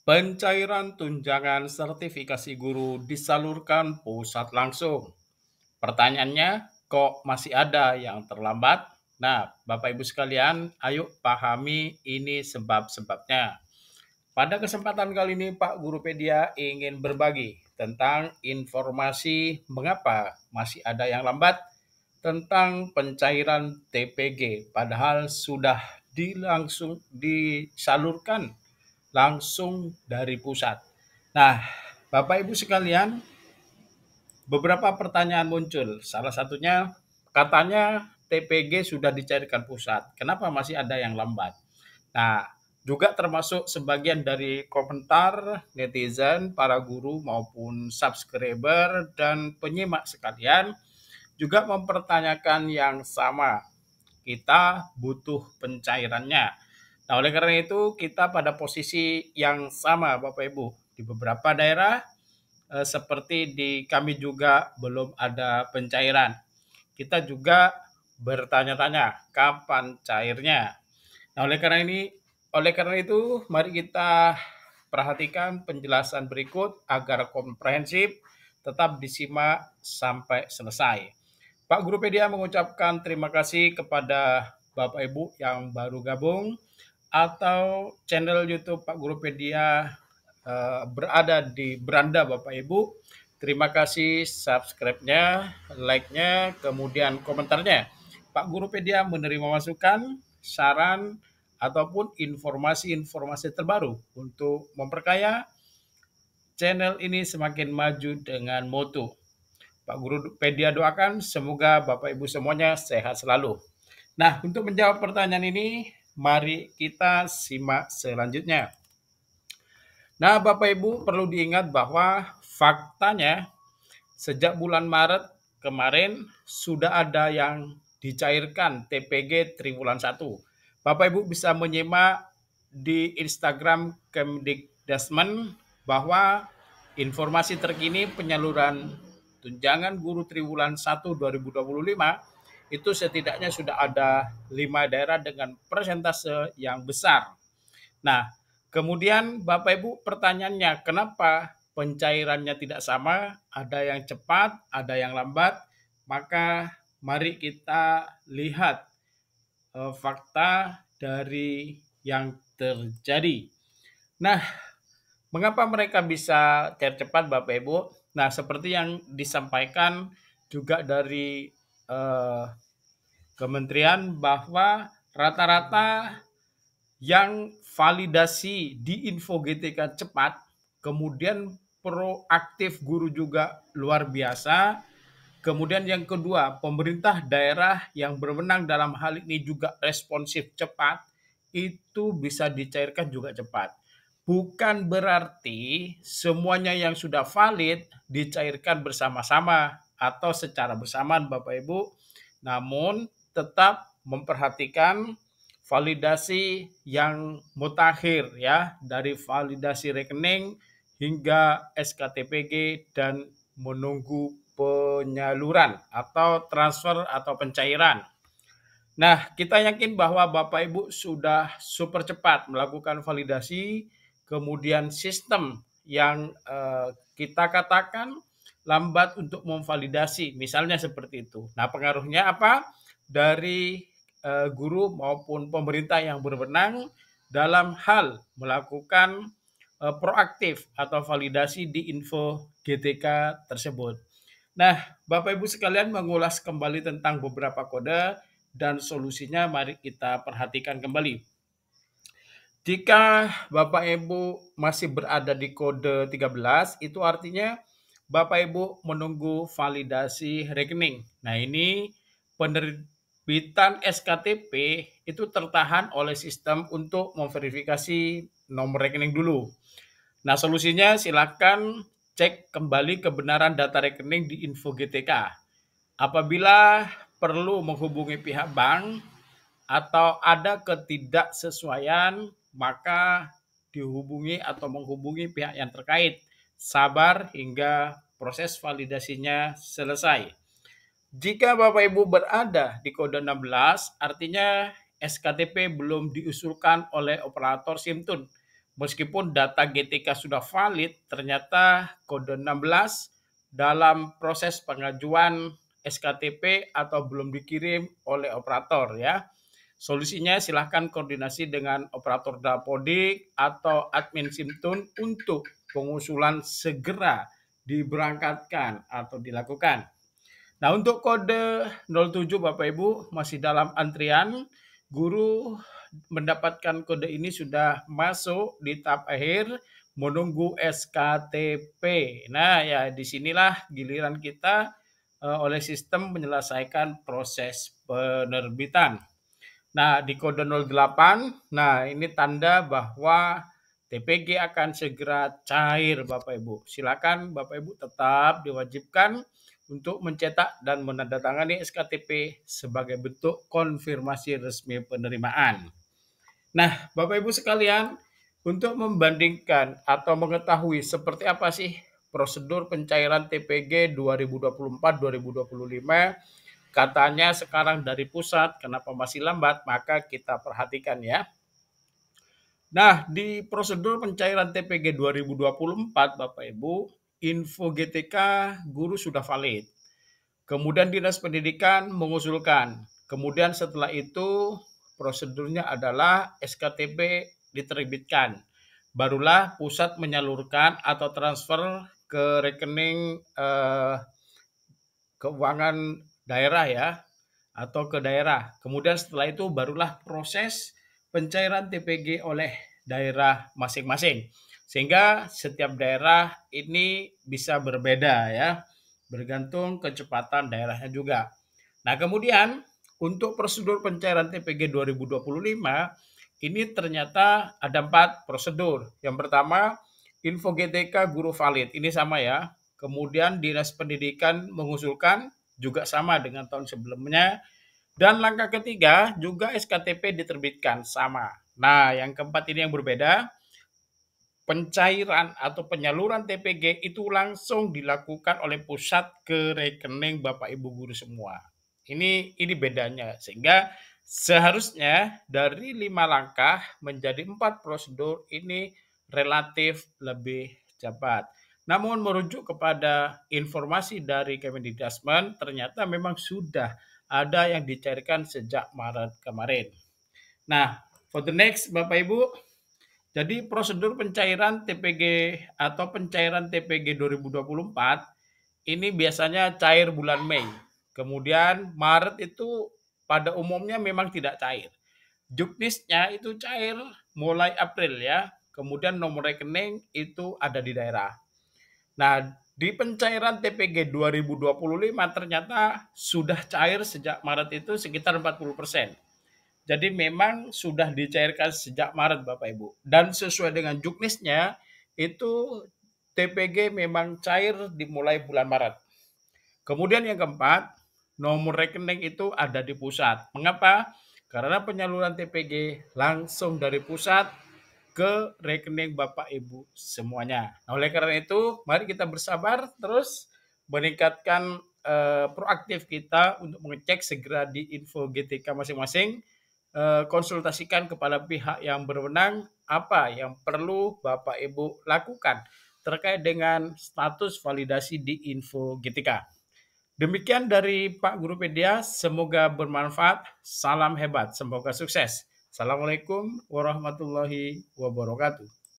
Pencairan tunjangan sertifikasi guru disalurkan pusat langsung. Pertanyaannya, kok masih ada yang terlambat? Nah, Bapak Ibu sekalian, ayo pahami ini sebab-sebabnya. Pada kesempatan kali ini, Pak Gurupedia ingin berbagi tentang informasi mengapa masih ada yang lambat tentang pencairan TPG, padahal sudah disalurkan langsung dari pusat. Nah, Bapak Ibu sekalian, beberapa pertanyaan muncul. Salah satunya katanya TPG sudah dicairkan pusat. Kenapa masih ada yang lambat? Nah, juga termasuk sebagian dari komentar netizen, para guru maupun subscriber dan penyimak sekalian juga mempertanyakan yang sama. Kita butuh pencairannya. Nah, oleh karena itu kita pada posisi yang sama Bapak Ibu. Di beberapa daerah seperti di kami juga belum ada pencairan. Kita juga bertanya-tanya kapan cairnya. Nah, oleh karena itu mari kita perhatikan penjelasan berikut agar komprehensif, tetap disimak sampai selesai. Pak Gurupedia mengucapkan terima kasih kepada Bapak Ibu yang baru gabung atau channel YouTube Pak Gurupedia berada di beranda Bapak Ibu. Terima kasih subscribe-nya, like-nya, kemudian komentarnya. Pak Gurupedia menerima masukan, saran, ataupun informasi-informasi terbaru untuk memperkaya channel ini semakin maju dengan mutu. Pak Gurupedia doakan semoga Bapak Ibu semuanya sehat selalu. Nah, untuk menjawab pertanyaan ini, mari kita simak selanjutnya. Nah, Bapak Ibu perlu diingat bahwa faktanya sejak bulan Maret kemarin sudah ada yang dicairkan TPG triwulan 1. Bapak Ibu bisa menyimak di Instagram Kemdikdasmen bahwa informasi terkini penyaluran tunjangan guru triwulan 1 2025 itu setidaknya sudah ada 5 daerah dengan persentase yang besar. Nah, kemudian Bapak Ibu pertanyaannya, kenapa pencairannya tidak sama? Ada yang cepat, ada yang lambat. Maka mari kita lihat fakta dari yang terjadi. Nah, mengapa mereka bisa cair cepat Bapak Ibu? Nah, seperti yang disampaikan juga dari kementerian bahwa rata-rata yang validasi di Info GTK cepat, kemudian proaktif guru juga luar biasa. Kemudian yang kedua, pemerintah daerah yang berwenang dalam hal ini juga responsif cepat, itu bisa dicairkan juga cepat. Bukan berarti semuanya yang sudah valid dicairkan bersama-sama atau secara bersamaan Bapak Ibu, namun tetap memperhatikan validasi yang mutakhir ya, dari validasi rekening hingga SKTPG dan menunggu penyaluran atau transfer atau pencairan. Nah, kita yakin bahwa Bapak Ibu sudah super cepat melakukan validasi, kemudian sistem yang kita katakan lambat untuk memvalidasi, misalnya seperti itu. Nah, pengaruhnya apa? Dari guru maupun pemerintah yang berwenang dalam hal melakukan proaktif atau validasi di info GTK tersebut. Nah, Bapak Ibu sekalian mengulas kembali tentang beberapa kode dan solusinya mari kita perhatikan kembali. Jika Bapak Ibu masih berada di kode 13, itu artinya Bapak Ibu menunggu validasi rekening. Nah, ini penerbitan SKTP itu tertahan oleh sistem untuk memverifikasi nomor rekening dulu. Nah, solusinya silakan cek kembali kebenaran data rekening di Info GTK. Apabila perlu menghubungi pihak bank atau ada ketidaksesuaian, maka dihubungi atau menghubungi pihak yang terkait. Sabar hingga proses validasinya selesai. Jika Bapak Ibu berada di kode 16, artinya SKTP belum diusulkan oleh operator SIMTUN. meskipun data GTK sudah valid, ternyata kode 16 dalam proses pengajuan SKTP atau belum dikirim oleh operator ya. Solusinya silahkan koordinasi dengan operator Dapodik atau admin Simtun untuk pengusulan segera diberangkatkan atau dilakukan. Nah, untuk kode 07 Bapak Ibu masih dalam antrian, guru mendapatkan kode ini sudah masuk di tahap akhir menunggu SKTP. Nah, ya disinilah giliran kita oleh sistem menyelesaikan proses penerbitan. Nah, di kode 08, nah ini tanda bahwa TPG akan segera cair Bapak Ibu. Silakan Bapak Ibu tetap diwajibkan untuk mencetak dan menandatangani SKTP sebagai bentuk konfirmasi resmi penerimaan. Nah, Bapak Ibu sekalian, untuk membandingkan atau mengetahui seperti apa sih prosedur pencairan TPG 2024-2025, katanya sekarang dari pusat, kenapa masih lambat? Maka kita perhatikan ya. Nah, di prosedur pencairan TPG 2024, Bapak Ibu, info GTK guru sudah valid. Kemudian Dinas Pendidikan mengusulkan. Kemudian setelah itu prosedurnya adalah SKTP diterbitkan. Barulah pusat menyalurkan atau transfer ke rekening keuangan daerah ya, atau ke daerah. Kemudian setelah itu barulah proses pencairan TPG oleh daerah masing-masing. Sehingga setiap daerah ini bisa berbeda ya, bergantung kecepatan daerahnya juga. Nah, kemudian untuk prosedur pencairan TPG 2025 ini ternyata ada 4 prosedur. Yang pertama, info GTK guru valid. Ini sama ya. Kemudian Dinas Pendidikan mengusulkan, juga sama dengan tahun sebelumnya. Dan langkah ketiga juga SKTP diterbitkan, sama. Nah, yang keempat ini yang berbeda. Pencairan atau penyaluran TPG itu langsung dilakukan oleh pusat ke rekening Bapak Ibu guru semua. Ini bedanya, sehingga seharusnya dari 5 langkah menjadi 4 prosedur ini relatif lebih cepat. Namun merujuk kepada informasi dari Kemendikbud, ternyata memang sudah ada yang dicairkan sejak Maret kemarin. Nah, for the next Bapak Ibu, jadi prosedur pencairan TPG atau pencairan TPG 2024 ini biasanya cair bulan Mei. Kemudian Maret itu pada umumnya memang tidak cair. Juknisnya itu cair mulai April ya. Kemudian nomor rekening itu ada di daerah. Nah, di pencairan TPG 2025 ternyata sudah cair sejak Maret itu sekitar 40%. Jadi memang sudah dicairkan sejak Maret Bapak Ibu. Dan sesuai dengan juknisnya itu TPG memang cair dimulai bulan Maret. Kemudian yang keempat, nomor rekening itu ada di pusat. Mengapa? Karena penyaluran TPG langsung dari pusat ke rekening Bapak Ibu semuanya. Nah, oleh karena itu, mari kita bersabar terus meningkatkan proaktif kita untuk mengecek segera di info GTK masing-masing, konsultasikan kepada pihak yang berwenang apa yang perlu Bapak Ibu lakukan terkait dengan status validasi di info GTK. Demikian dari Pak Guru Pedia, semoga bermanfaat. Salam hebat, semoga sukses. Assalamualaikum warahmatullahi wabarakatuh.